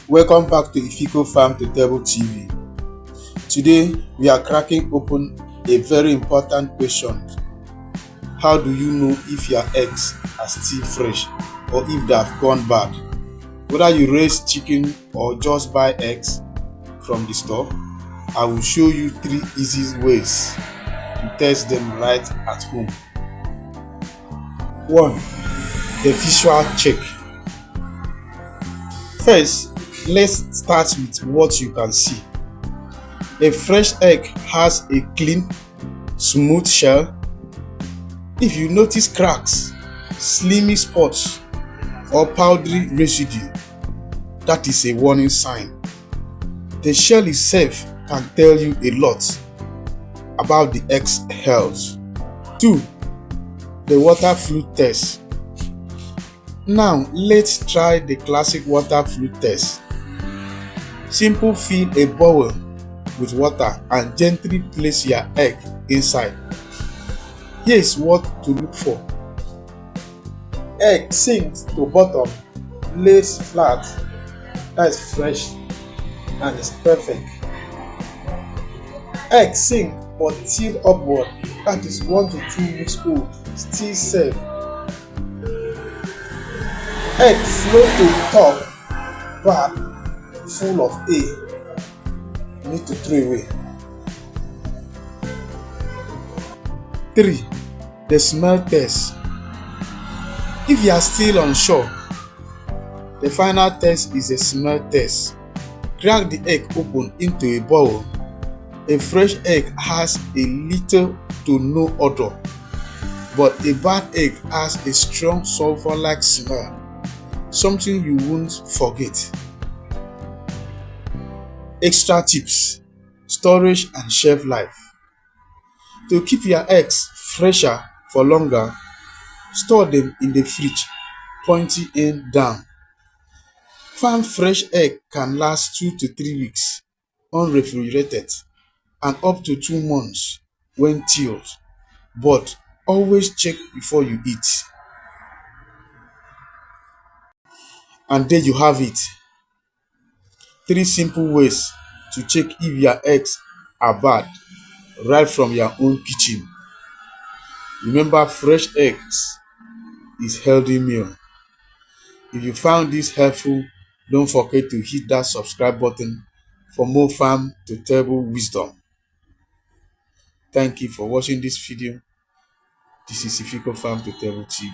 Welcome back to iFico Farm to Table TV. Today we are cracking open a very important question. How do you know if your eggs are still fresh or if they have gone bad? Whether you raise chicken or just buy eggs from the store, I will show you 3 easy ways to test them right at home. 1. The visual check. First, let's start with what you can see. A fresh egg has a clean, smooth shell. If you notice cracks, slimy spots, or powdery residue, that is a warning sign. The shell itself can tell you a lot about the egg's health. 2. The water fluid test. Now let's try the classic water fluid test. Simply fill a bowl with water and gently place your egg inside. Here is what to look for. Egg sinks to bottom, lays flat, that is fresh and is perfect. Egg sink but tilt upward, that is 1 to 2 weeks old, still safe. Egg float to top, back, full of air, need to throw away. 3. The smell test. If you are still unsure, the final test is a smell test. Crack the egg open into a bowl. A fresh egg has a little to no odor, but a bad egg has a strong sulfur-like smell, something you won't forget. Extra tips: storage and shelf life. To keep your eggs fresher for longer, store them in the fridge, pointing end down. Farm fresh egg can last 2 to 3 weeks unrefrigerated and up to 2 months when chilled, but always check before you eat. And there you have it. 3 simple ways to check if your eggs are bad right from your own kitchen. Remember, fresh eggs is healthy meal. If you found this helpful, don't forget to hit that subscribe button for more farm to table wisdom. Thank you for watching this video. This is iFico Farm to Table TV.